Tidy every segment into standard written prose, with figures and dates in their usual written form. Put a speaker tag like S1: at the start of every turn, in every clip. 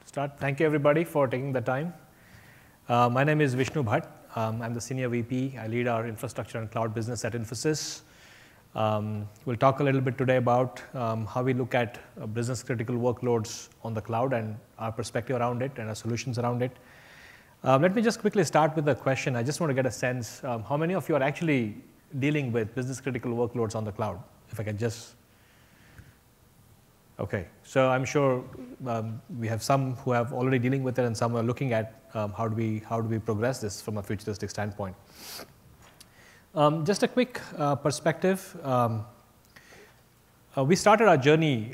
S1: start. Thank you, everybody, for taking the time. My name is Vishnu Bhatt. I'm the Senior VP. I lead our infrastructure and cloud business at Infosys. We'll talk a little bit today about how we look at business-critical workloads on the cloud and our perspective around it and our solutions around it. Let me just quickly start with a question. I just want to get a sense, how many of you are actually dealing with business-critical workloads on the cloud? If I can just... Okay, so I'm sure we have some who have already dealing with it and some are looking at how do we progress this from a futuristic standpoint. Just a quick perspective. We started our journey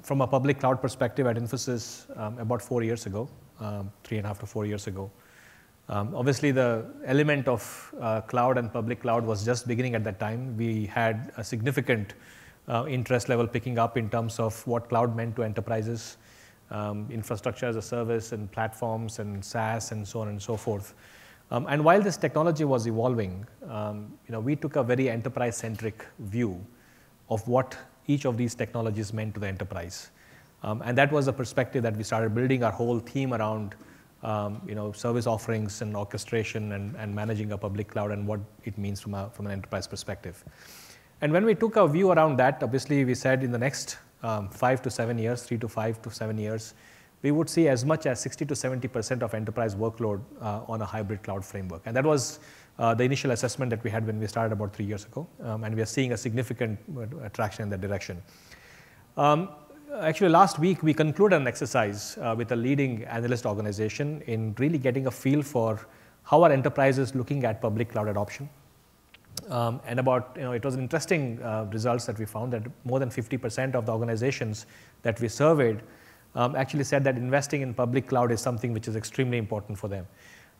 S1: from a public cloud perspective at Infosys about 4 years ago, 3.5 to 4 years ago. Obviously, the element of cloud and public cloud was just beginning at that time. We had a significant interest level picking up in terms of what cloud meant to enterprises, infrastructure as a service and platforms and SaaS and so on and so forth. And while this technology was evolving, we took a very enterprise-centric view of what each of these technologies meant to the enterprise. And that was the perspective that we started building our whole team around service offerings and orchestration and managing a public cloud and what it means from an enterprise perspective. And when we took a view around that, obviously we said in the next 5 to 7 years, 3 to 5 to 7 years, we would see as much as 60 to 70% of enterprise workload on a hybrid cloud framework. And that was the initial assessment that we had when we started about 3 years ago. And we are seeing a significant traction in that direction. Actually, last week we concluded an exercise with a leading analyst organization in really getting a feel for how are enterprises looking at public cloud adoption. And it was an interesting results that we found that more than 50% of the organizations that we surveyed actually said that investing in public cloud is something which is extremely important for them.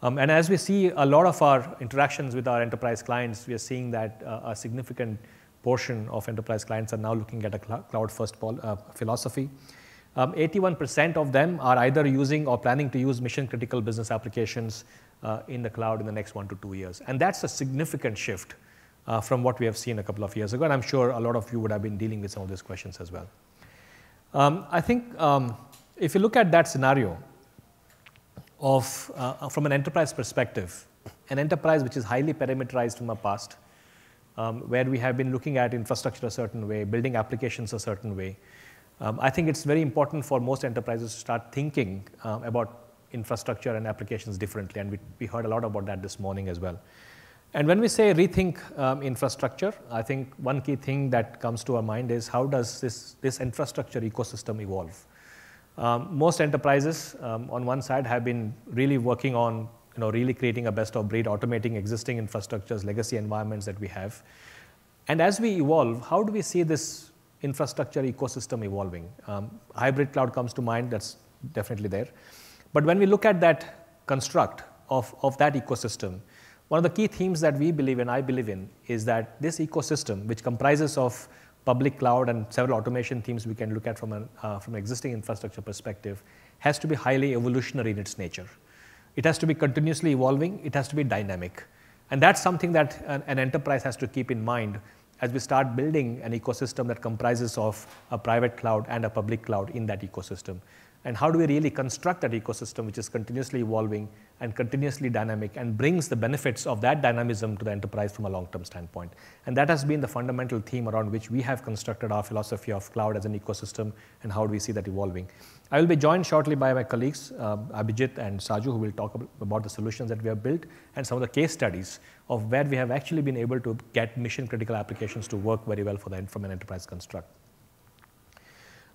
S1: And as we see a lot of our interactions with our enterprise clients, we are seeing that a significant portion of enterprise clients are now looking at a cloud-first philosophy. 81% of them are either using or planning to use mission-critical business applications in the cloud in the next 1 to 2 years. And that's a significant shift from what we have seen a couple of years ago. And I'm sure a lot of you would have been dealing with some of these questions as well. I think if you look at that scenario of from an enterprise perspective, an enterprise which is highly parameterized from the past, where we have been looking at infrastructure a certain way, building applications a certain way, I think it's very important for most enterprises to start thinking about infrastructure and applications differently. And we heard a lot about that this morning as well. And when we say rethink infrastructure, I think one key thing that comes to our mind is how does this infrastructure ecosystem evolve? Most enterprises on one side have been really working on really creating a best of breed, automating existing infrastructures, legacy environments that we have. And as we evolve, how do we see this infrastructure ecosystem evolving? Hybrid cloud comes to mind, that's definitely there. But when we look at that construct of that ecosystem, one of the key themes that we believe and I believe in is that this ecosystem, which comprises of public cloud and several automation themes we can look at from an existing infrastructure perspective, has to be highly evolutionary in its nature. It has to be continuously evolving. It has to be dynamic. And that's something that an enterprise has to keep in mind as we start building an ecosystem that comprises of a private cloud and a public cloud in that ecosystem. And how do we really construct that ecosystem which is continuously evolving and continuously dynamic and brings the benefits of that dynamism to the enterprise from a long-term standpoint. And that has been the fundamental theme around which we have constructed our philosophy of cloud as an ecosystem and how do we see that evolving. I will be joined shortly by my colleagues, Abhijit and Saju, who will talk about the solutions that we have built and some of the case studies of where we have actually been able to get mission-critical applications to work very well from an enterprise construct.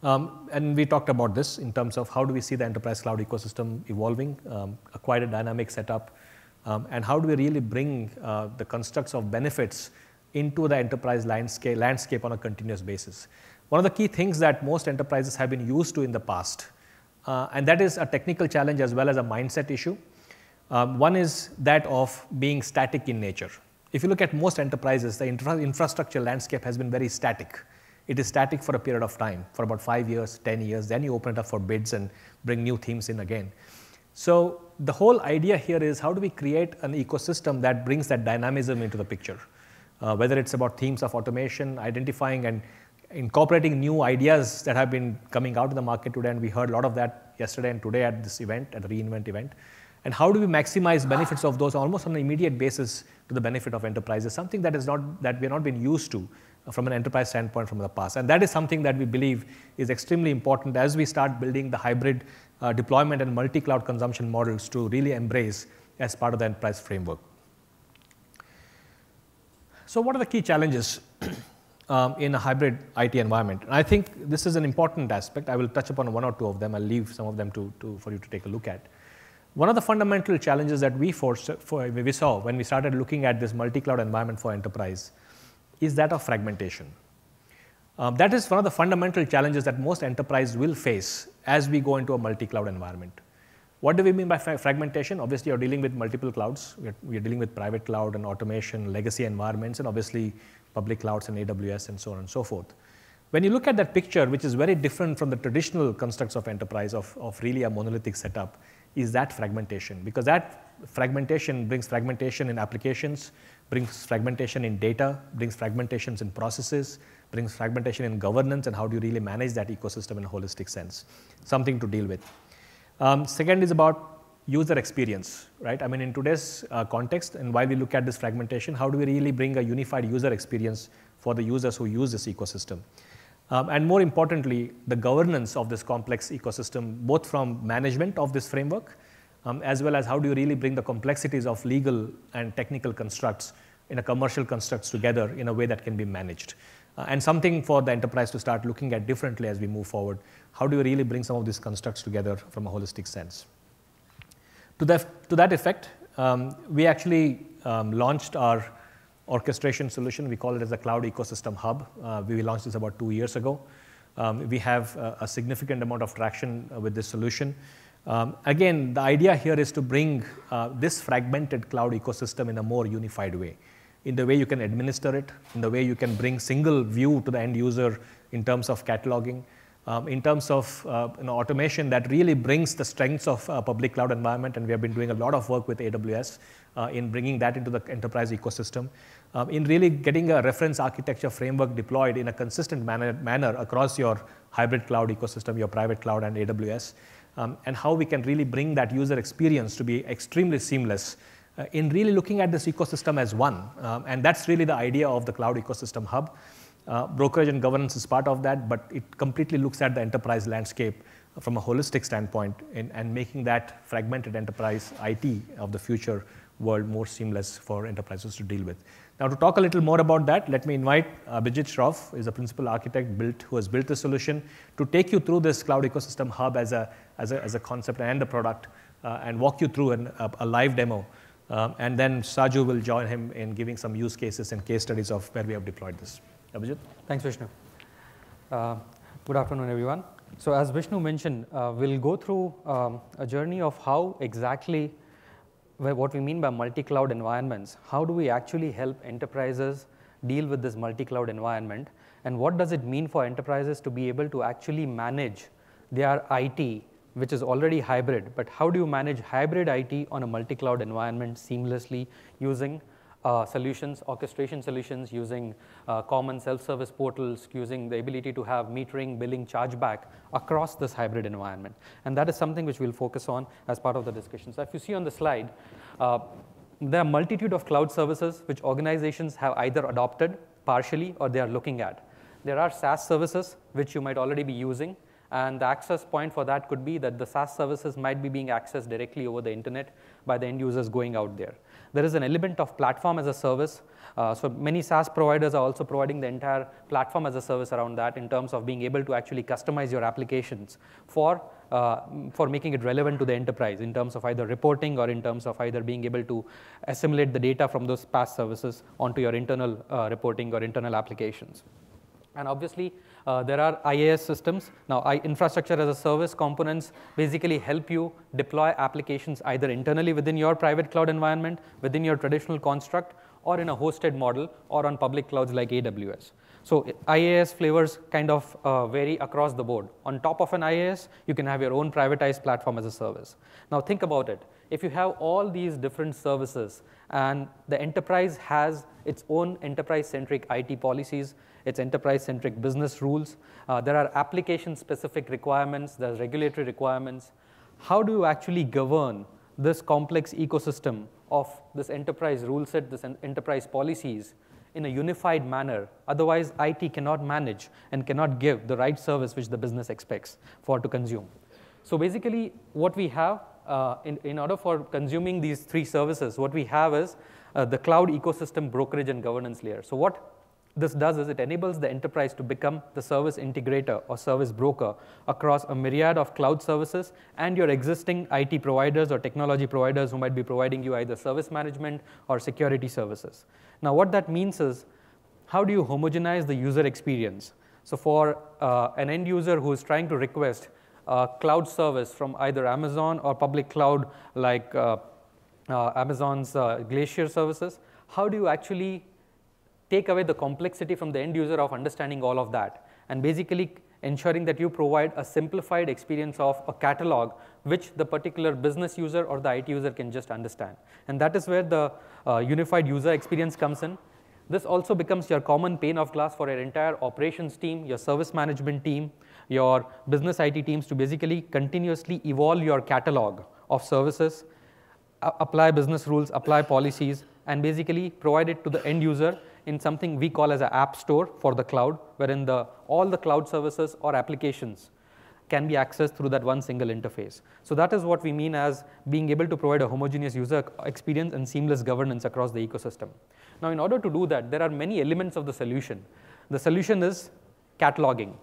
S1: And we talked about this in terms of how do we see the enterprise cloud ecosystem evolving, quite a dynamic setup, and how do we really bring the constructs of benefits into the enterprise landscape on a continuous basis. One of the key things that most enterprises have been used to in the past, and that is a technical challenge as well as a mindset issue. One is that of being static in nature. If you look at most enterprises, the infrastructure landscape has been very static. It is static for a period of time, for about 5 years, 10 years, then you open it up for bids and bring new themes in again. So the whole idea here is how do we create an ecosystem that brings that dynamism into the picture, whether it's about themes of automation, identifying and incorporating new ideas that have been coming out in the market today, and we heard a lot of that yesterday and today at this event, at the reInvent event. And how do we maximize benefits of those almost on an immediate basis to the benefit of enterprises, something that we have not been used to from an enterprise standpoint from the past. And that is something that we believe is extremely important as we start building the hybrid deployment and multi-cloud consumption models to really embrace as part of the enterprise framework. So what are the key challenges in a hybrid IT environment? And I think this is an important aspect. I will touch upon one or two of them. I'll leave some of them for you to take a look at. One of the fundamental challenges that we saw when we started looking at this multi-cloud environment for enterprise is that of fragmentation. That is one of the fundamental challenges that most enterprises will face as we go into a multi-cloud environment. What do we mean by fragmentation? Obviously, you're dealing with multiple clouds. We're dealing with private cloud and automation, legacy environments, and obviously public clouds and AWS and so on and so forth. When you look at that picture, which is very different from the traditional constructs of enterprise of really a monolithic setup, is that fragmentation. Because that fragmentation brings fragmentation in applications, brings fragmentation in data, brings fragmentations in processes, brings fragmentation in governance, and how do you really manage that ecosystem in a holistic sense? Something to deal with. Second is about user experience, right? I mean, in today's context, and while we look at this fragmentation, how do we really bring a unified user experience for the users who use this ecosystem? And more importantly, the governance of this complex ecosystem, both from management of this framework, as well as how do you really bring the complexities of legal and technical constructs in a commercial constructs together in a way that can be managed. And something for the enterprise to start looking at differently as we move forward. How do you really bring some of these constructs together from a holistic sense? To that effect, we actually launched our orchestration solution. We call it as the Cloud Ecosystem Hub. We launched this about 2 years ago. We have a significant amount of traction with this solution. Again, the idea here is to bring this fragmented cloud ecosystem in a more unified way, in the way you can administer it, in the way you can bring single view to the end user in terms of cataloging, in terms of automation that really brings the strengths of a public cloud environment. And we have been doing a lot of work with AWS in bringing that into the enterprise ecosystem, in really getting a reference architecture framework deployed in a consistent manner across your hybrid cloud ecosystem, your private cloud and AWS, and how we can really bring that user experience to be extremely seamless in really looking at this ecosystem as one. And that's really the idea of the Cloud Ecosystem Hub. Brokerage and governance is part of that, but it completely looks at the enterprise landscape from a holistic standpoint and making that fragmented enterprise IT of the future world more seamless for enterprises to deal with. Now, to talk a little more about that, let me invite Abhijit Shroff, who is a principal architect who has built the solution, to take you through this Cloud Ecosystem Hub as a concept and a product, and walk you through a live demo. And then Saju will join him in giving some use cases and case studies of where we have deployed this. Abhijit?
S2: Thanks, Vishnu. Good afternoon, everyone. So as Vishnu mentioned, we'll go through a journey of how exactly what we mean by multi-cloud environments. How do we actually help enterprises deal with this multi-cloud environment? And what does it mean for enterprises to be able to actually manage their IT, which is already hybrid? But how do you manage hybrid IT on a multi-cloud environment seamlessly using solutions, orchestration solutions, using common self-service portals, using the ability to have metering, billing, chargeback across this hybrid environment? And that is something which we'll focus on as part of the discussion. So if you see on the slide, there are a multitude of cloud services which organizations have either adopted partially or they are looking at. There are SaaS services which you might already be using, and the access point for that could be that the SaaS services might be being accessed directly over the internet by the end users going out there. There is an element of platform as a service. So many SaaS providers are also providing the entire platform as a service around that in terms of being able to actually customize your applications for making it relevant to the enterprise in terms of either reporting or in terms of either being able to assimilate the data from those past services onto your internal reporting or internal applications. And obviously, there are IaaS systems. Now, infrastructure as a service components basically help you deploy applications either internally within your private cloud environment, within your traditional construct, or in a hosted model, or on public clouds like AWS. So IaaS flavors kind of vary across the board. On top of an IaaS, you can have your own privatized platform as a service. Now think about it. If you have all these different services and the enterprise has its own enterprise-centric IT policies, its enterprise-centric business rules, there are application-specific requirements, there's regulatory requirements. How do you actually govern this complex ecosystem of this enterprise rule set, this enterprise policies in a unified manner? Otherwise, IT cannot manage and cannot give the right service which the business expects for to consume. So basically, what we have in order for consuming these three services, what we have is the cloud ecosystem brokerage and governance layer. So what this does is it enables the enterprise to become the service integrator or service broker across a myriad of cloud services and your existing IT providers or technology providers who might be providing you either service management or security services. Now what that means is, how do you homogenize the user experience? So for an end user who is trying to request a cloud service from either Amazon or public cloud like Amazon's Glacier services, how do you actually take away the complexity from the end user of understanding all of that, and basically ensuring that you provide a simplified experience of a catalog which the particular business user or the IT user can just understand. And that is where the unified user experience comes in. This also becomes your common pane of glass for your entire operations team, your service management team, your business IT teams to basically continuously evolve your catalog of services, apply business rules, apply policies, and basically provide it to the end user in something we call as an app store for the cloud, wherein all the cloud services or applications can be accessed through that one single interface. So that is what we mean as being able to provide a homogeneous user experience and seamless governance across the ecosystem. Now, in order to do that, there are many elements of the solution. The solution is cataloging.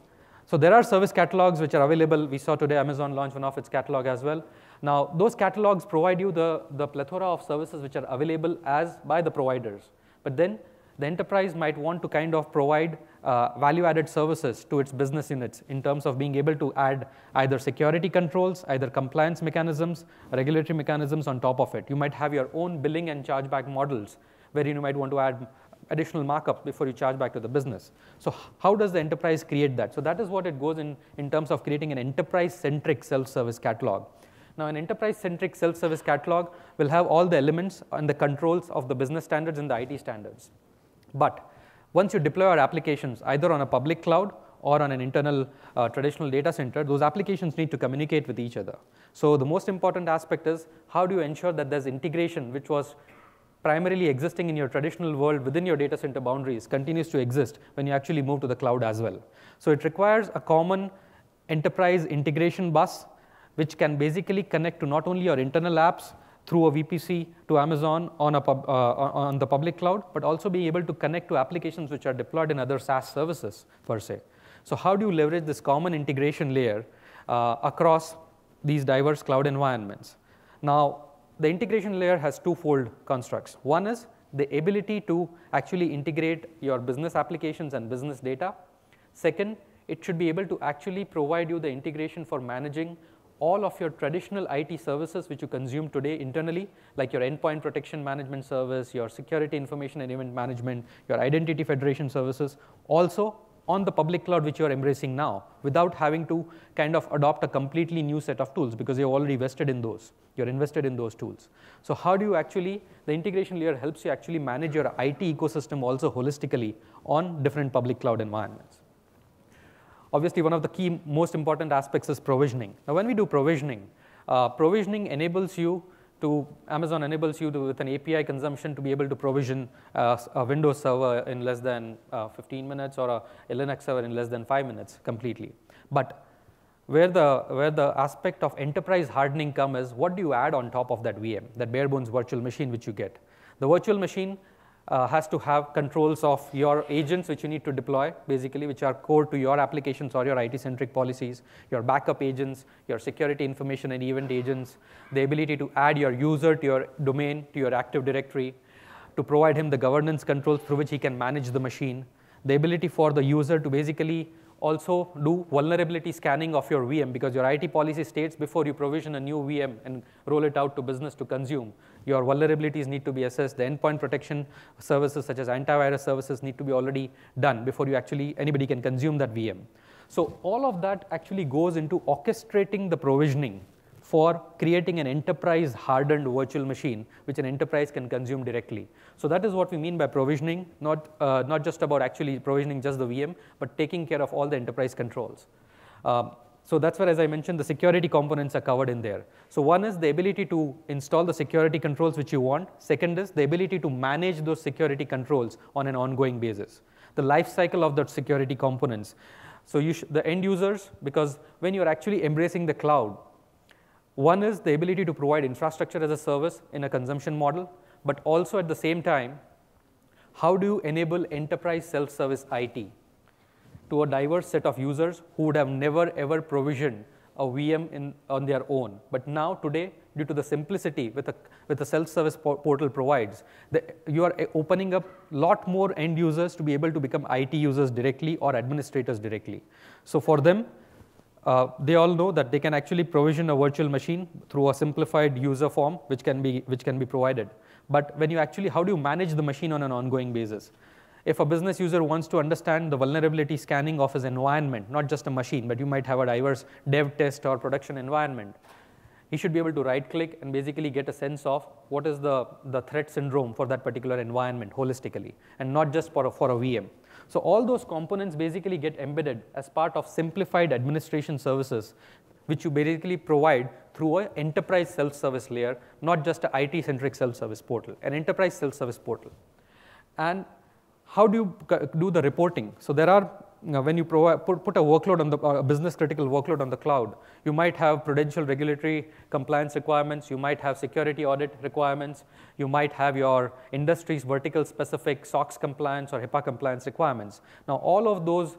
S2: So there are service catalogs which are available. We saw today Amazon launch one of its catalog as well. Now, those catalogs provide you the plethora of services which are available by the providers. But then the enterprise might want to kind of provide value-added services to its business units in terms of being able to add either security controls, either compliance mechanisms, regulatory mechanisms on top of it. You might have your own billing and chargeback models where you might want to add additional markup before you charge back to the business. So how does the enterprise create that? So that is what it goes in terms of creating an enterprise-centric self-service catalog. Now, an enterprise-centric self-service catalog will have all the elements and the controls of the business standards and the IT standards. But once you deploy our applications either on a public cloud or on an internal traditional data center, those applications need to communicate with each other. So the most important aspect is, how do you ensure that there's integration which was primarily existing in your traditional world within your data center boundaries continues to exist when you actually move to the cloud as well. So it requires a common enterprise integration bus which can basically connect to not only your internal apps through a VPC to Amazon on the public cloud, but also be able to connect to applications which are deployed in other SaaS services per se. So how do you leverage this common integration layer across these diverse cloud environments? Now, the integration layer has twofold constructs. One is the ability to actually integrate your business applications and business data. Second, it should be able to actually provide you the integration for managing all of your traditional IT services which you consume today internally, like your endpoint protection management service, your security information and event management, your identity federation services, also on the public cloud which you are embracing now, without having to kind of adopt a completely new set of tools because you're already vested in those. You're invested in those tools. So how do you actually, the integration layer helps you actually manage your IT ecosystem also holistically on different public cloud environments. Obviously, one of the key, most important aspects is provisioning. Now, when we do provisioning, provisioning enables you to, Amazon enables you to, with an API consumption, to be able to provision a Windows server in less than 15 minutes or a Linux server in less than 5 minutes completely. But where the aspect of enterprise hardening comes is, what do you add on top of that VM, that bare bones virtual machine which you get? The virtual machine has to have controls of your agents which you need to deploy, basically, which are core to your applications or your IT-centric policies, your backup agents, your security information and event agents, the ability to add your user to your domain, to your Active Directory, to provide him the governance controls through which he can manage the machine, the ability for the user to basically also do vulnerability scanning of your VM, because your IT policy states before you provision a new VM and roll it out to business to consume, your vulnerabilities need to be assessed. The endpoint protection services such as antivirus services need to be already done before anybody can consume that VM. So all of that actually goes into orchestrating the provisioning for creating an enterprise hardened virtual machine which an enterprise can consume directly. So that is what we mean by provisioning, not just about actually provisioning just the VM, but taking care of all the enterprise controls. So that's where, as I mentioned, the security components are covered in there. So one is the ability to install the security controls which you want. Second is the ability to manage those security controls on an ongoing basis. The life cycle of that security components. So the end users, because when you're actually embracing the cloud, one is the ability to provide infrastructure as a service in a consumption model, but also at the same time, how do you enable enterprise self-service IT to a diverse set of users who would have never ever provisioned a VM on their own. But now today, due to the simplicity with the self-service portal provides, you are opening up a lot more end users to be able to become IT users directly or administrators directly. So for them, they all know that they can actually provision a virtual machine through a simplified user form which can be provided. But when you actually, how do you manage the machine on an ongoing basis? If a business user wants to understand the vulnerability scanning of his environment, not just a machine, but you might have a diverse dev test or production environment, he should be able to right-click and basically get a sense of what is the threat syndrome for that particular environment holistically, and not just for a VM. So all those components basically get embedded as part of simplified administration services, which you basically provide through an enterprise self-service layer, not just an IT-centric self-service portal, an enterprise self-service portal. And how do you do the reporting? So there are, when you put a workload on the business critical workload on the cloud, you might have prudential regulatory compliance requirements, you might have security audit requirements, you might have your industry's vertical specific SOX compliance or HIPAA compliance requirements. Now all of those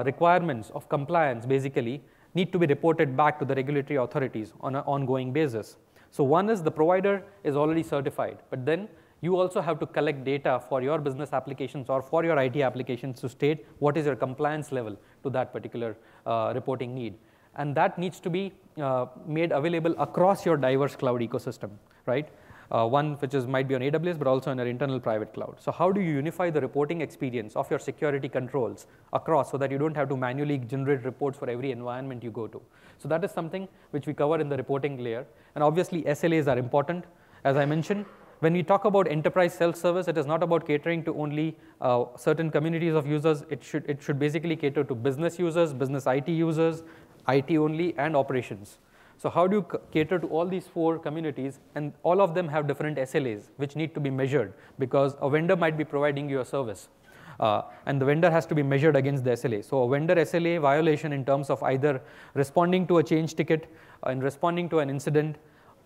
S2: requirements of compliance basically need to be reported back to the regulatory authorities on an ongoing basis. So one is the provider is already certified, but then you also have to collect data for your business applications or for your IT applications to state what is your compliance level to that particular reporting need. And that needs to be made available across your diverse cloud ecosystem, right? One which might be on AWS, but also in our internal private cloud. So how do you unify the reporting experience of your security controls across so that you don't have to manually generate reports for every environment you go to? So that is something which we cover in the reporting layer. And obviously, SLAs are important. As I mentioned, when we talk about enterprise self-service, it is not about catering to only certain communities of users. It should basically cater to business users, business IT users, IT only, and operations. So how do you cater to all these four communities? And all of them have different SLAs, which need to be measured, because a vendor might be providing you a service. And the vendor has to be measured against the SLA. So a vendor SLA violation in terms of either responding to a change ticket and responding to an incident,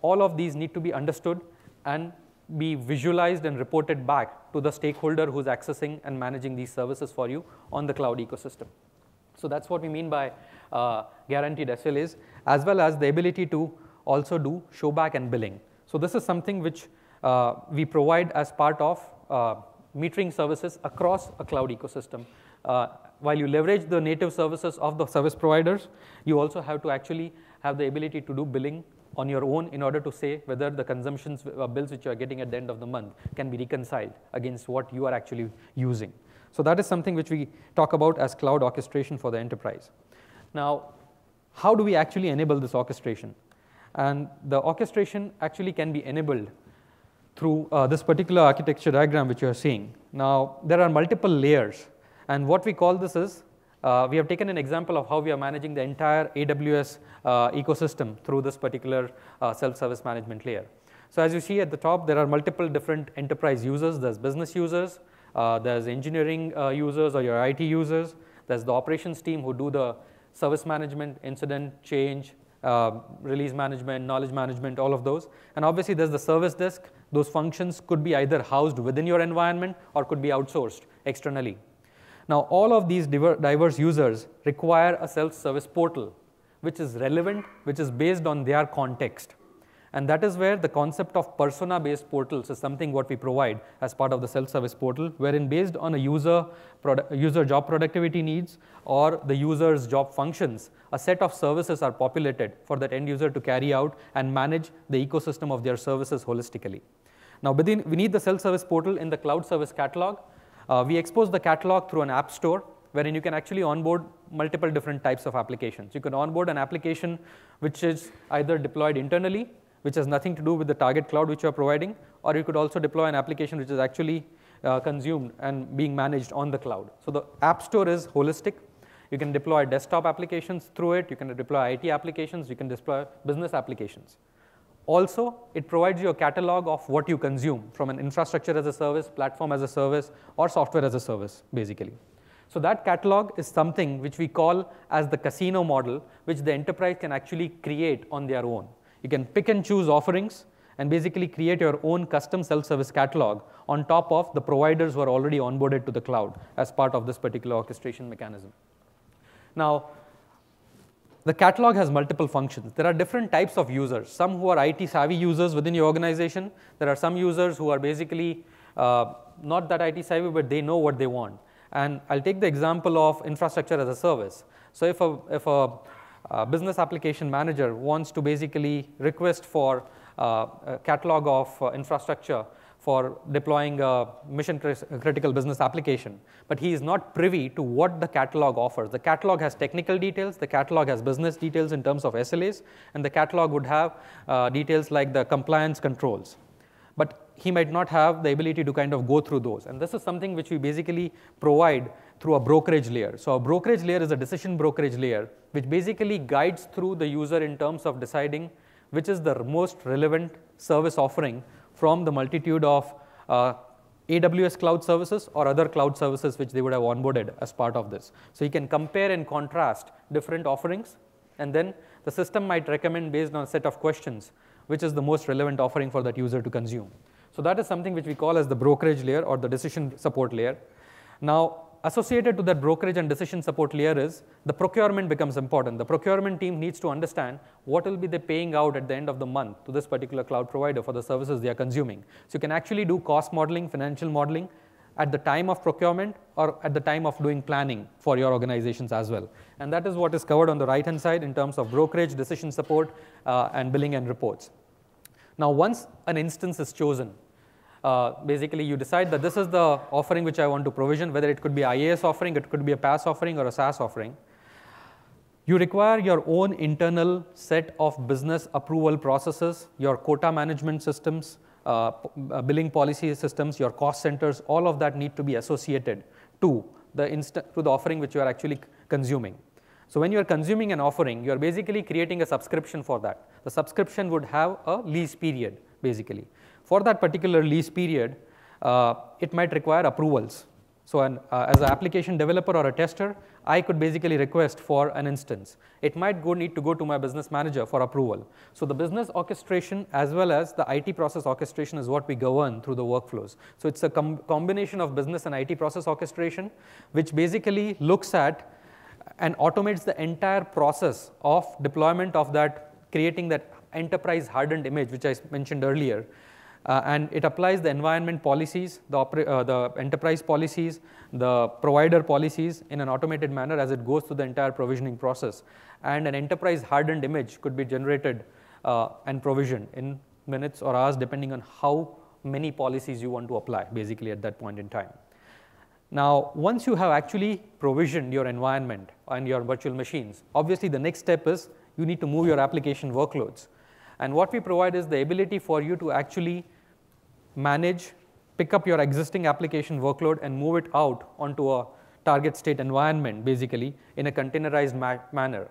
S2: all of these need to be understood and be visualized and reported back to the stakeholder who's accessing and managing these services for you on the cloud ecosystem. So that's what we mean by guaranteed SLAs, as well as the ability to also do showback and billing. So this is something which we provide as part of metering services across a cloud ecosystem. While you leverage the native services of the service providers, you also have to actually have the ability to do billing on your own in order to say whether the consumptions bills which you are getting at the end of the month can be reconciled against what you are actually using. So that is something which we talk about as cloud orchestration for the enterprise. Now, how do we actually enable this orchestration? And the orchestration actually can be enabled through this particular architecture diagram which you are seeing. Now, there are multiple layers, and what we call this is we have taken an example of how we are managing the entire AWS ecosystem through this particular self-service management layer. So as you see at the top, there are multiple different enterprise users. There's business users, there's engineering users or your IT users, there's the operations team who do the service management, incident, change, release management, knowledge management, all of those. And obviously there's the service desk. Those functions could be either housed within your environment or could be outsourced externally. Now, all of these diverse users require a self-service portal, which is relevant, which is based on their context. And that is where the concept of persona-based portals is something what we provide as part of the self-service portal, wherein based on a user job productivity needs or the user's job functions, a set of services are populated for that end user to carry out and manage the ecosystem of their services holistically. Now, we need the self-service portal in the cloud service catalog. We expose the catalog through an app store, wherein you can actually onboard multiple different types of applications. You can onboard an application which is either deployed internally, which has nothing to do with the target cloud which you are providing, or you could also deploy an application which is actually consumed and being managed on the cloud. So the app store is holistic. You can deploy desktop applications through it. You can deploy IT applications. You can deploy business applications. Also, it provides you a catalog of what you consume from an infrastructure as a service, platform as a service, or software as a service, basically. So that catalog is something which we call as the casino model, which the enterprise can actually create on their own. You can pick and choose offerings and basically create your own custom self-service catalog on top of the providers who are already onboarded to the cloud as part of this particular orchestration mechanism. Now, the catalog has multiple functions. There are different types of users, some who are IT savvy users within your organization. There are some users who are basically not that IT savvy, but they know what they want. And I'll take the example of infrastructure as a service. So if a business application manager wants to basically request for a catalog of infrastructure for deploying a mission critical business application, but he is not privy to what the catalog offers. The catalog has technical details, the catalog has business details in terms of SLAs, and the catalog would have details like the compliance controls. But he might not have the ability to kind of go through those. And this is something which we basically provide through a brokerage layer. So a brokerage layer is a decision brokerage layer, which basically guides through the user in terms of deciding which is the most relevant service offering from the multitude of AWS cloud services or other cloud services which they would have onboarded as part of this. So you can compare and contrast different offerings, and then the system might recommend based on a set of questions which is the most relevant offering for that user to consume. So that is something which we call as the brokerage layer or the decision support layer. Now, associated to that brokerage and decision support layer is the procurement becomes important. The procurement team needs to understand what will be they paying out at the end of the month to this particular cloud provider for the services they are consuming. So you can actually do cost modeling, financial modeling at the time of procurement or at the time of doing planning for your organizations as well. And that is what is covered on the right-hand side in terms of brokerage, decision support, and billing and reports. Now, once an instance is chosen, basically you decide that this is the offering which I want to provision, whether it could be IaaS offering, it could be a PaaS offering or a SaaS offering. You require your own internal set of business approval processes, your quota management systems, billing policy systems, your cost centers, all of that need to be associated to the offering which you are actually consuming. So when you are consuming an offering, you are basically creating a subscription for that. The subscription would have a lease period, basically. For that particular lease period, it might require approvals. So as an application developer or a tester, I could basically request for an instance. It might need to go to my business manager for approval. So the business orchestration as well as the IT process orchestration is what we govern through the workflows. So it's a combination of business and IT process orchestration, which basically looks at and automates the entire process of deployment of that, creating that enterprise hardened image, which I mentioned earlier. And it applies the environment policies, the enterprise policies, the provider policies in an automated manner as it goes through the entire provisioning process. And an enterprise hardened image could be generated and provisioned in minutes or hours, depending on how many policies you want to apply, basically at that point in time. Now, once you have actually provisioned your environment and your virtual machines, obviously the next step is you need to move your application workloads. And what we provide is the ability for you to actually manage, pick up your existing application workload and move it out onto a target state environment, basically, in a containerized manner.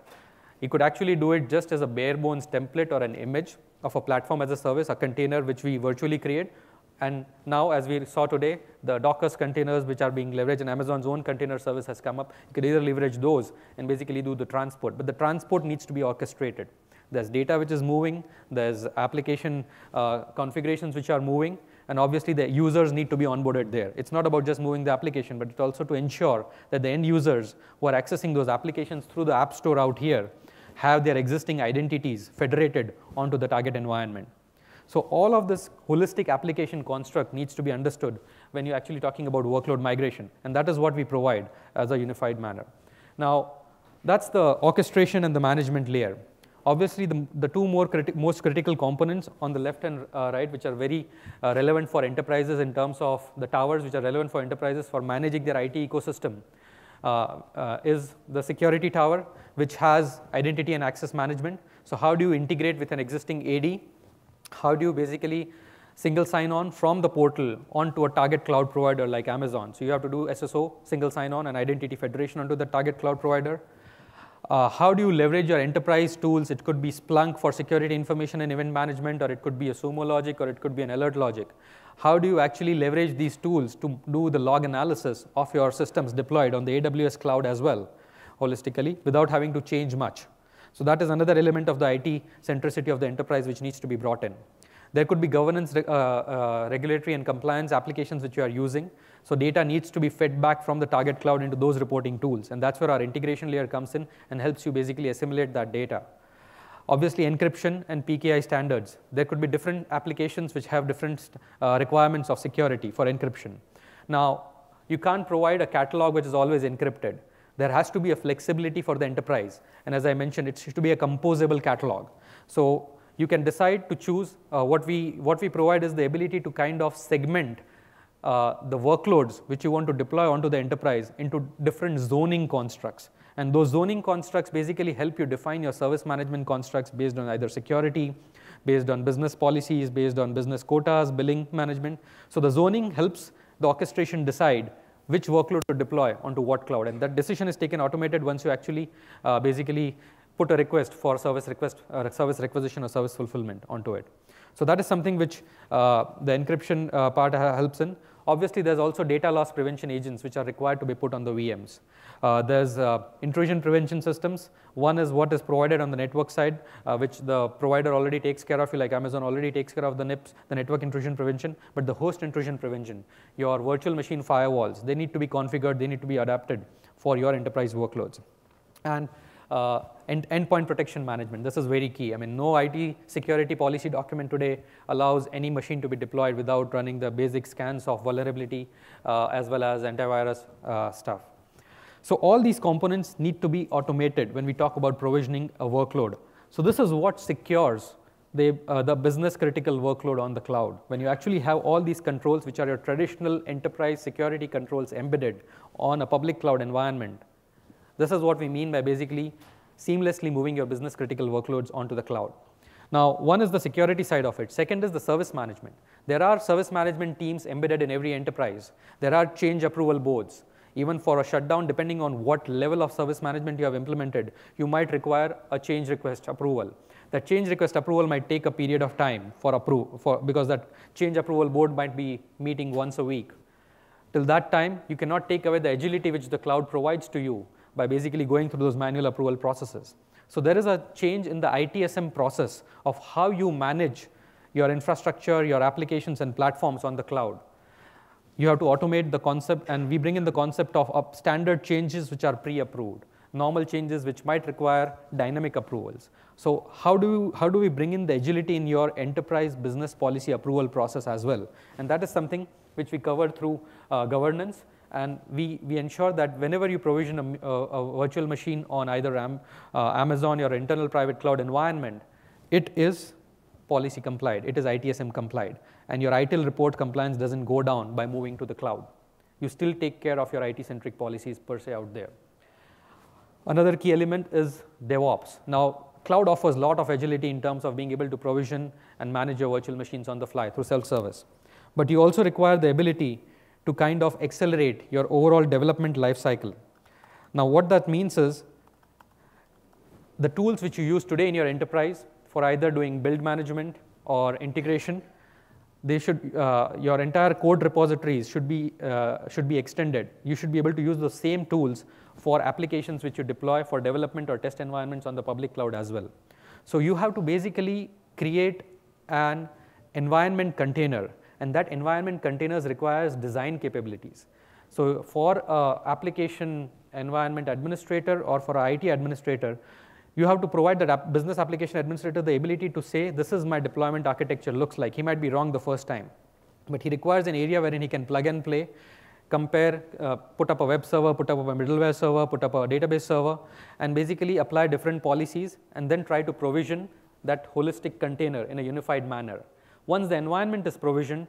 S2: You could actually do it just as a bare bones template or an image of a platform as a service, a container which we virtually create. And now, as we saw today, the Docker's containers which are being leveraged and Amazon's own container service has come up. You could either leverage those and basically do the transport. But the transport needs to be orchestrated. There's data which is moving. There's application configurations which are moving. And obviously, the users need to be onboarded there. It's not about just moving the application, but it's also to ensure that the end users who are accessing those applications through the App Store out here have their existing identities federated onto the target environment. So all of this holistic application construct needs to be understood when you're actually talking about workload migration, and that is what we provide as a unified manner. Now, that's the orchestration and the management layer. Obviously, the two most critical components on the left and right, which are very relevant for enterprises in terms of the towers, which are relevant for enterprises for managing their IT ecosystem, is the security tower, which has identity and access management. So how do you integrate with an existing AD? How do you basically single sign-on from the portal onto a target cloud provider like Amazon? So you have to do SSO, single sign-on, and identity federation onto the target cloud provider. How do you leverage your enterprise tools? It could be Splunk for security information and event management, or it could be a Sumo Logic, or it could be an Alert Logic. How do you actually leverage these tools to do the log analysis of your systems deployed on the AWS cloud as well, holistically, without having to change much? So that is another element of the IT centricity of the enterprise which needs to be brought in. There could be governance, regulatory, and compliance applications which you are using. So data needs to be fed back from the target cloud into those reporting tools. And that's where our integration layer comes in and helps you basically assimilate that data. Obviously, encryption and PKI standards. There could be different applications which have different requirements of security for encryption. Now, you can't provide a catalog which is always encrypted. There has to be a flexibility for the enterprise. And as I mentioned, it should be a composable catalog. So you can decide to choose. What we provide is the ability to kind of segment the workloads which you want to deploy onto the enterprise into different zoning constructs. And those zoning constructs basically help you define your service management constructs based on either security, based on business policies, based on business quotas, billing management. So the zoning helps the orchestration decide which workload to deploy onto what cloud. And that decision is taken automated once you actually basically put a request for service requisition or service fulfillment onto it. So that is something which the encryption part helps in. Obviously, there's also data loss prevention agents which are required to be put on the VMs. There's intrusion prevention systems. One is what is provided on the network side, which the provider already takes care of, like Amazon already takes care of the NIPS, the network intrusion prevention, but the host intrusion prevention, your virtual machine firewalls, they need to be configured, they need to be adapted for your enterprise workloads. And endpoint protection management, this is very key. I mean, no IT security policy document today allows any machine to be deployed without running the basic scans of vulnerability as well as antivirus stuff. So all these components need to be automated when we talk about provisioning a workload. So this is what secures the business critical workload on the cloud. When you actually have all these controls, which are your traditional enterprise security controls embedded on a public cloud environment, this is what we mean by basically seamlessly moving your business critical workloads onto the cloud. Now, one is the security side of it. Second is the service management. There are service management teams embedded in every enterprise. There are change approval boards. Even for a shutdown, depending on what level of service management you have implemented, you might require a change request approval. That change request approval might take a period of time because that change approval board might be meeting once a week. Till that time, you cannot take away the agility which the cloud provides to you by basically going through those manual approval processes. So there is a change in the ITSM process of how you manage your infrastructure, your applications and platforms on the cloud. You have to automate the concept, and we bring in the concept of standard changes which are pre-approved, normal changes which might require dynamic approvals. So how do we bring in the agility in your enterprise business policy approval process as well? And that is something which we cover through governance. And we ensure that whenever you provision a virtual machine on either Amazon or internal private cloud environment, it is policy compliant, it is ITSM compliant, and your ITIL report compliance doesn't go down by moving to the cloud. You still take care of your IT-centric policies per se out there. Another key element is DevOps. Now, cloud offers a lot of agility in terms of being able to provision and manage your virtual machines on the fly through self-service. But you also require the ability to kind of accelerate your overall development lifecycle. Now, what that means is the tools which you use today in your enterprise for either doing build management or integration, they should your entire code repositories should be extended. You should be able to use those same tools for applications which you deploy for development or test environments on the public cloud as well. So you have to basically create an environment container. And that environment containers requires design capabilities. So for application environment administrator or for IT administrator, you have to provide that business application administrator the ability to say, this is my deployment architecture looks like. He might be wrong the first time, but he requires an area wherein he can plug and play, compare, put up a web server, put up a middleware server, put up a database server, and basically apply different policies and then try to provision that holistic container in a unified manner. Once the environment is provisioned,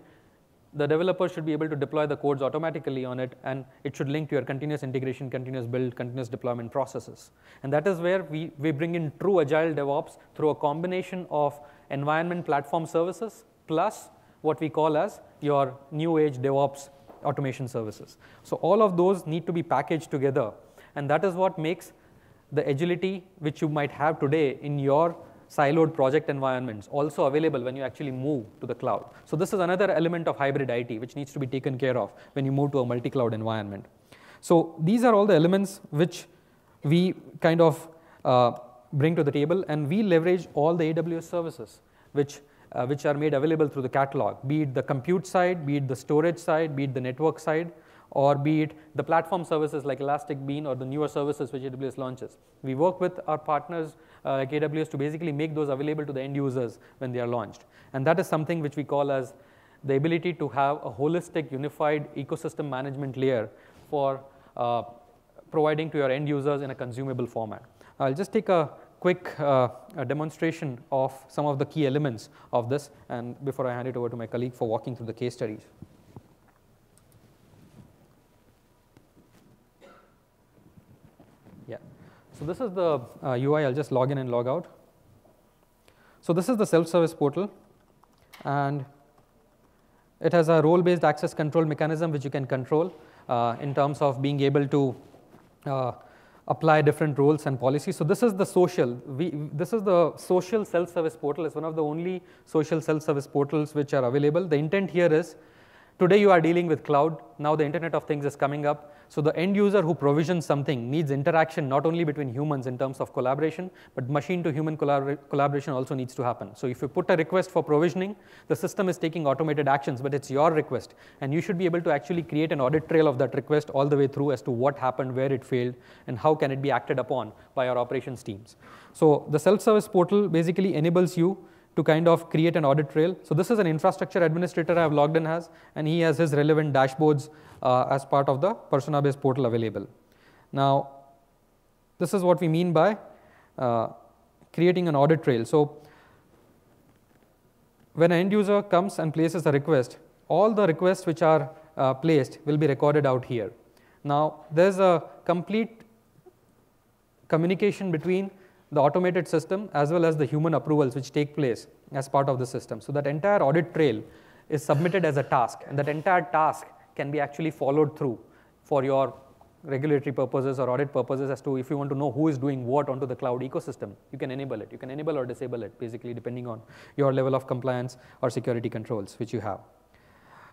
S2: the developer should be able to deploy the codes automatically on it, and it should link to your continuous integration, continuous build, continuous deployment processes. And that is where we bring in true agile DevOps through a combination of environment platform services plus what we call as your new age DevOps automation services. So all of those need to be packaged together, and that is what makes the agility which you might have today in your siloed project environments also available when you actually move to the cloud. So this is another element of hybrid IT which needs to be taken care of when you move to a multi-cloud environment. So these are all the elements which we kind of bring to the table, and we leverage all the AWS services which are made available through the catalog, be it the compute side, be it the storage side, be it the network side, or be it the platform services like Elastic Bean or the newer services which AWS launches. We work with our partners like AWS to basically make those available to the end users when they are launched. And that is something which we call as the ability to have a holistic, unified ecosystem management layer for providing to your end users in a consumable format. I'll just take a quick demonstration of some of the key elements of this, and before I hand it over to my colleague for walking through the case studies. Yeah. So this is the UI. I'll just log in and log out. So this is the self-service portal, and it has a role-based access control mechanism which you can control in terms of being able to apply different roles and policies. So this is the social. This is the social self-service portal. It's one of the only social self-service portals which are available. The intent here is, today you are dealing with cloud. Now the Internet of Things is coming up. So the end user who provisions something needs interaction not only between humans in terms of collaboration, but machine-to-human collaboration also needs to happen. So if you put a request for provisioning, the system is taking automated actions, but it's your request. And you should be able to actually create an audit trail of that request all the way through as to what happened, where it failed, and how can it be acted upon by our operations teams. So the self-service portal basically enables you to kind of create an audit trail. So this is an infrastructure administrator I have logged in as, and he has his relevant dashboards as part of the persona-based portal available. Now, this is what we mean by creating an audit trail. So when an end user comes and places a request, all the requests which are placed will be recorded out here. Now, there's a complete communication between the automated system as well as the human approvals which take place as part of the system. So that entire audit trail is submitted as a task, and that entire task can be actually followed through for your regulatory purposes or audit purposes as to if you want to know who is doing what onto the cloud ecosystem. You can enable it. You can enable or disable it, basically depending on your level of compliance or security controls which you have.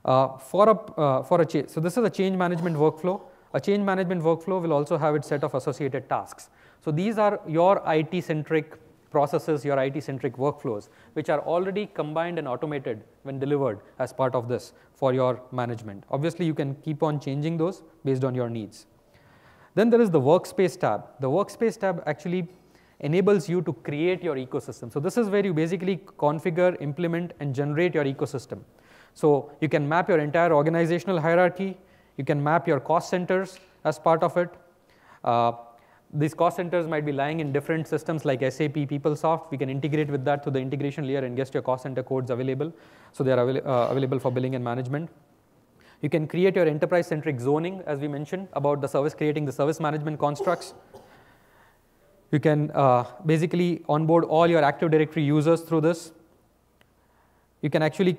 S2: So this is a change management workflow. A change management workflow will also have its set of associated tasks. So these are your IT-centric processes, your IT-centric workflows, which are already combined and automated when delivered as part of this for your management. Obviously, you can keep on changing those based on your needs. Then there is the workspace tab. The workspace tab actually enables you to create your ecosystem. So this is where you basically configure, implement, and generate your ecosystem. So you can map your entire organizational hierarchy. You can map your cost centers as part of it. These cost centers might be lying in different systems like SAP, PeopleSoft. We can integrate with that to the integration layer and get your cost center codes available. So they are available for billing and management. You can create your enterprise-centric zoning, as we mentioned, about the service, creating the service management constructs. You can basically onboard all your Active Directory users through this. You can actually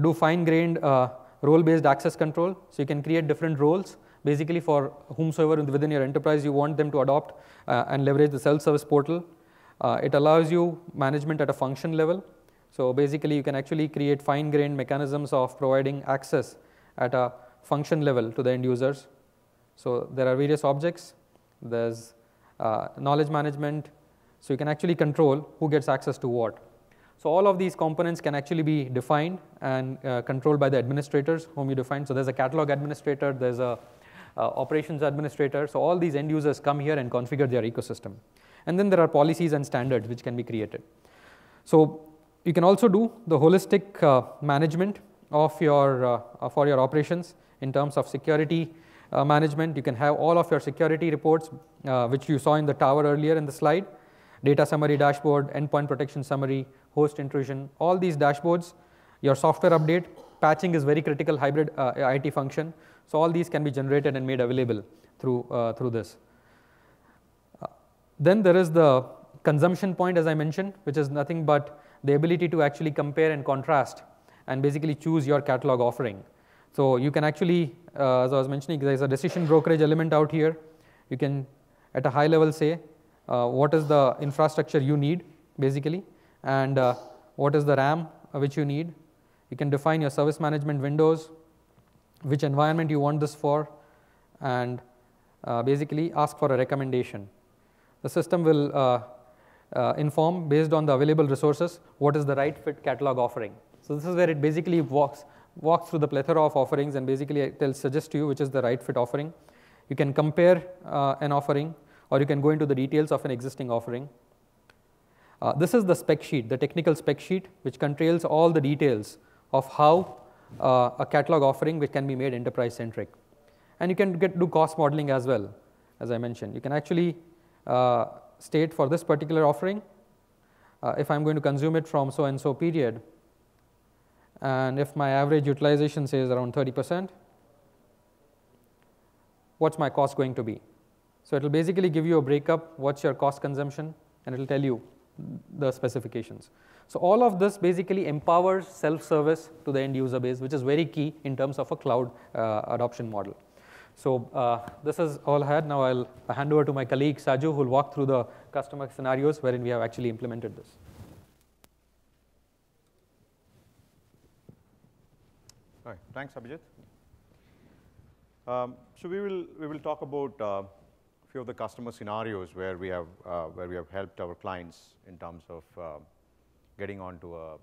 S2: do fine-grained role-based access control. So you can create different roles, basically for whomsoever within your enterprise you want them to adopt and leverage the self-service portal. It allows you management at a function level. So basically you can actually create fine-grained mechanisms of providing access at a function level to the end users. So there are various objects. There's knowledge management. So you can actually control who gets access to what. So all of these components can actually be defined and controlled by the administrators whom you define. So there's a catalog administrator, there's a operations administrator. So all these end users come here and configure their ecosystem. And then there are policies and standards which can be created. So you can also do the holistic management of your, for your operations in terms of security management. You can have all of your security reports, which you saw in the tower earlier in the slide, data summary dashboard, endpoint protection summary, host intrusion, all these dashboards, your software update, patching is very critical hybrid IT function. So all these can be generated and made available through this. Then there is the consumption point, as I mentioned, which is nothing but the ability to actually compare and contrast and basically choose your catalog offering. So you can actually, as I was mentioning, there is a decision brokerage element out here. You can, at a high level, say what is the infrastructure you need, basically, and what is the RAM which you need. You can define your service management windows, which environment you want this for, and basically ask for a recommendation. The system will inform, based on the available resources, what is the right fit catalog offering. So this is where it basically walks through the plethora of offerings, and basically it will suggest to you which is the right fit offering. You can compare an offering, or you can go into the details of an existing offering. This is the spec sheet, the technical spec sheet, which contains all the details of how a catalog offering which can be made enterprise-centric. And you can do cost modeling as well, as I mentioned. You can actually state for this particular offering, if I'm going to consume it from so-and-so period, and if my average utilization says around 30%, what's my cost going to be? So it will basically give you a breakup, what's your cost consumption, and it will tell you the specifications. So all of this basically empowers self-service to the end user base, which is very key in terms of a cloud adoption model. So this is all I had. Now I'll hand over to my colleague Saju, who will walk through the customer scenarios wherein we have actually implemented this.
S3: All right, thanks, Abhijit. So we will talk about a few of the customer scenarios where we have helped our clients in terms of getting onto a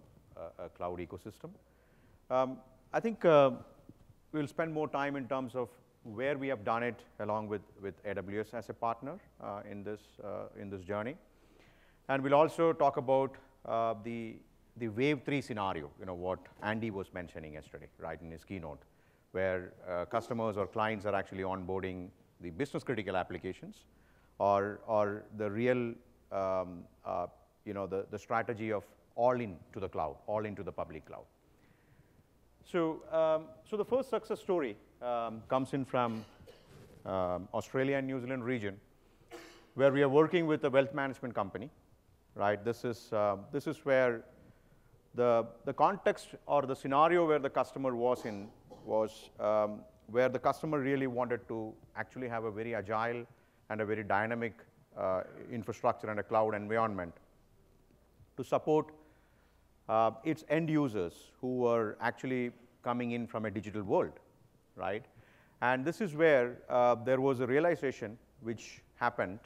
S3: cloud ecosystem. I think we'll spend more time in terms of where we have done it along with AWS as a partner in this journey, and we'll also talk about the wave 3 scenario, what Andy was mentioning yesterday, right, in his keynote, where customers or clients are actually onboarding the business critical applications, or the real, the strategy of all into the cloud, all into the public cloud. So, so the first success story comes in from Australia and New Zealand region, where we are working with a wealth management company, right? This is where the context or the scenario where the customer was in was where the customer really wanted to actually have a very agile and a very dynamic infrastructure and a cloud environment to support its end users who were actually coming in from a digital world, right? And this is where there was a realization which happened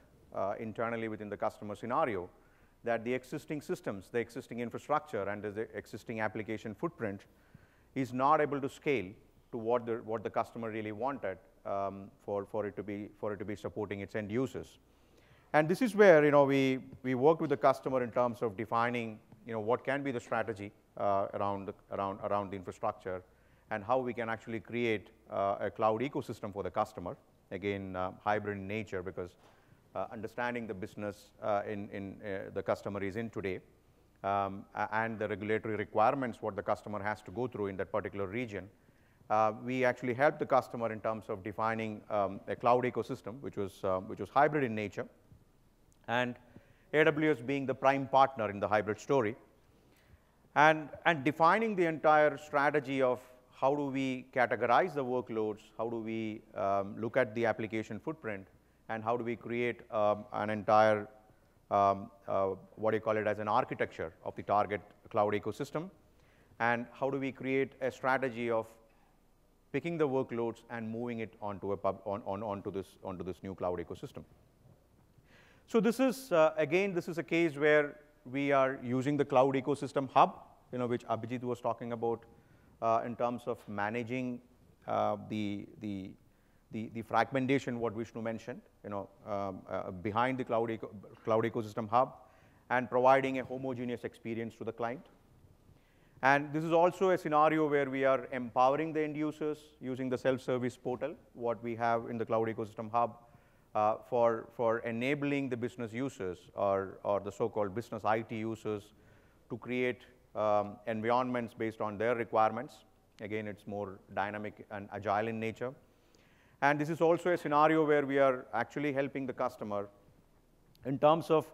S3: internally within the customer scenario, that the existing systems, the existing infrastructure, and the existing application footprint is not able to scale to what the customer really wanted for it to be supporting its end users. And this is where we work with the customer in terms of defining what can be the strategy around the infrastructure, and how we can actually create a cloud ecosystem for the customer. Again, hybrid in nature, because understanding the business the customer is in today, and the regulatory requirements what the customer has to go through in that particular region. We actually helped the customer in terms of defining a cloud ecosystem which was hybrid in nature, and AWS being the prime partner in the hybrid story, and defining the entire strategy of how do we categorize the workloads, how do we look at the application footprint, and how do we create an entire, what do you call it, as an architecture of the target cloud ecosystem, and how do we create a strategy of picking the workloads and moving it onto this new cloud ecosystem. So this is, again, this is a case where we are using the cloud ecosystem hub, which Abhijit was talking about in terms of managing the the fragmentation, what Vishnu mentioned, behind the cloud ecosystem hub, and providing a homogeneous experience to the client. And this is also a scenario where we are empowering the end users using the self-service portal, what we have in the cloud ecosystem hub, for enabling the business users or the so-called business IT users to create environments based on their requirements. Again, it's more dynamic and agile in nature. And this is also a scenario where we are actually helping the customer in terms of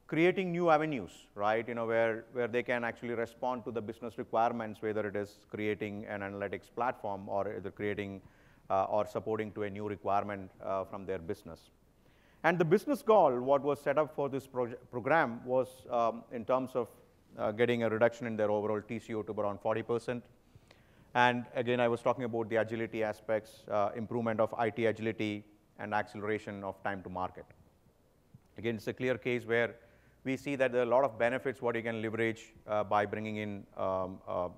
S3: creating new avenues, right? Where they can actually respond to the business requirements, whether it is creating an analytics platform or either creating or supporting to a new requirement from their business. And the business goal, what was set up for this program was in terms of getting a reduction in their overall TCO to around 40%. And again, I was talking about the agility aspects, improvement of IT agility, and acceleration of time to market. Again, it's a clear case where we see that there are a lot of benefits what you can leverage by bringing in an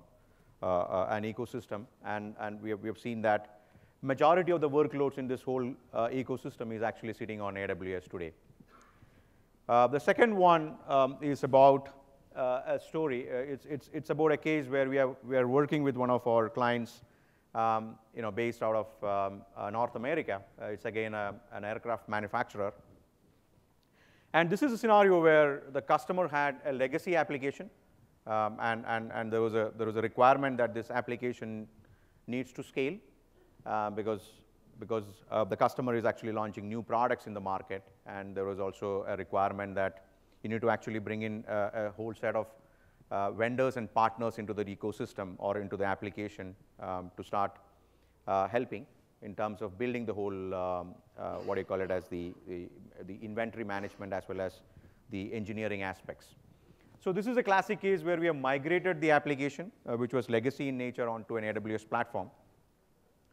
S3: ecosystem. And we have seen that majority of the workloads in this whole ecosystem is actually sitting on AWS today. The second one is about a story. It's about a case where we are working with one of our clients, based out of North America. It's again an aircraft manufacturer. And this is a scenario where the customer had a legacy application, and there was a requirement that this application needs to scale because the customer is actually launching new products in the market, and there was also a requirement that you need to actually bring in a whole set of vendors and partners into the ecosystem or into the application to start helping in terms of building the whole, what do you call it, as the inventory management as well as the engineering aspects. So this is a classic case where we have migrated the application, which was legacy in nature, onto an AWS platform.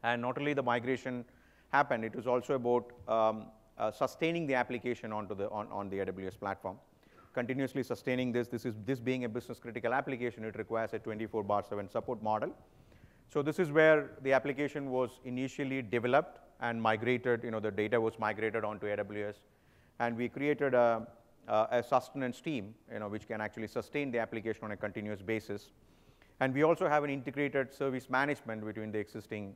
S3: And not only the migration happened, it was also about sustaining the application on the AWS platform. Continuously sustaining this being a business critical application, it requires a 24/7 support model. So this is where the application was initially developed and migrated, the data was migrated onto AWS. And we created a sustenance team, which can actually sustain the application on a continuous basis. And we also have an integrated service management between the existing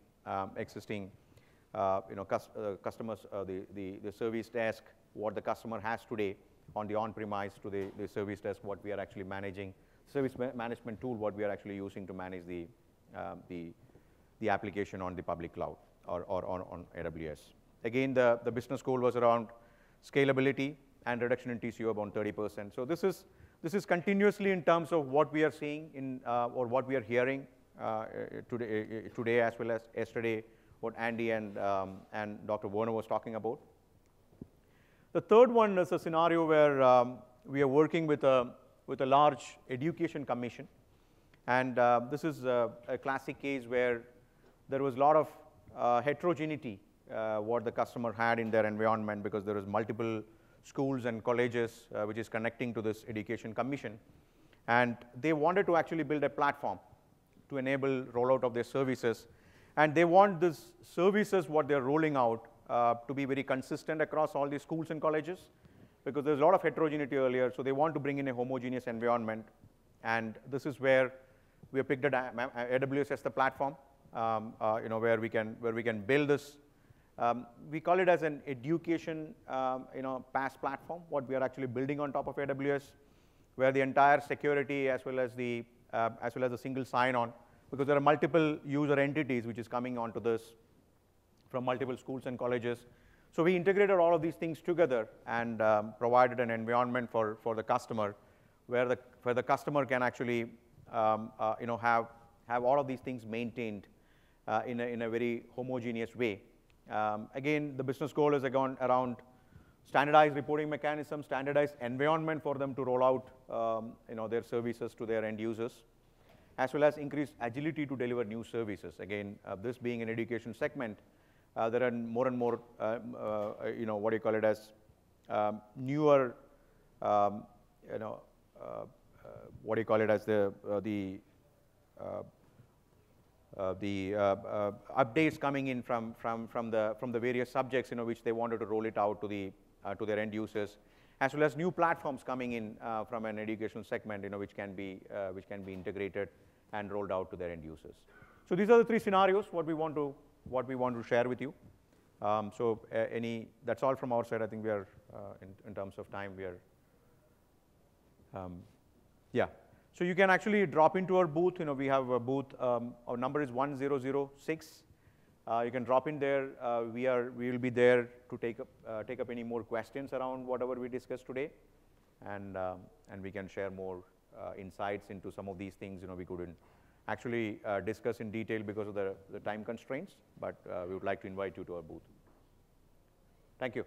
S3: customers, the service desk, what the customer has today on the on-premise to the service desk, what we are actually managing, service management tool, what we are actually using to manage the application on the public cloud or on AWS. Again, the business goal was around scalability and reduction in TCO about 30%. So this is continuously in terms of what we are seeing in or what we are hearing today as well as yesterday, what Andy and Dr. Werner was talking about. The third one is a scenario where we are working with a large education commission. And this is a classic case where there was a lot of heterogeneity what the customer had in their environment, because there was multiple schools and colleges which is connecting to this education commission. And they wanted to actually build a platform to enable rollout of their services. And they want these services, what they're rolling out, to be very consistent across all these schools and colleges, because there's a lot of heterogeneity earlier. So they want to bring in a homogeneous environment. And this is where we have picked AWS as the platform, where we can build this. We call it as an education, PaaS platform, what we are actually building on top of AWS, where the entire security as well as the single sign-on, because there are multiple user entities which is coming onto this from multiple schools and colleges. So we integrated all of these things together and provided an environment for the customer, where the customer can actually have all of these things maintained in a very homogeneous way. Again, the business goal is around standardized reporting mechanism, standardized environment for them to roll out their services to their end users, as well as increased agility to deliver new services. Again, this being an education segment, there are more and more, what do you call it as newer, what do you call it as updates coming in from the various subjects, which they wanted to roll it out to their end users, as well as new platforms coming in from an educational segment, which can be integrated and rolled out to their end users. So these are the three scenarios what we want to share with you. That's all from our side. I think we are in terms of time we are. Yeah. So you can actually drop into our booth. We have a booth. Our number is 1006. You can drop in there. We will be there to take up any more questions around whatever we discussed today, and we can share more insights into some of these things. We couldn't actually discuss in detail because of the time constraints, but we would like to invite you to our booth. Thank you.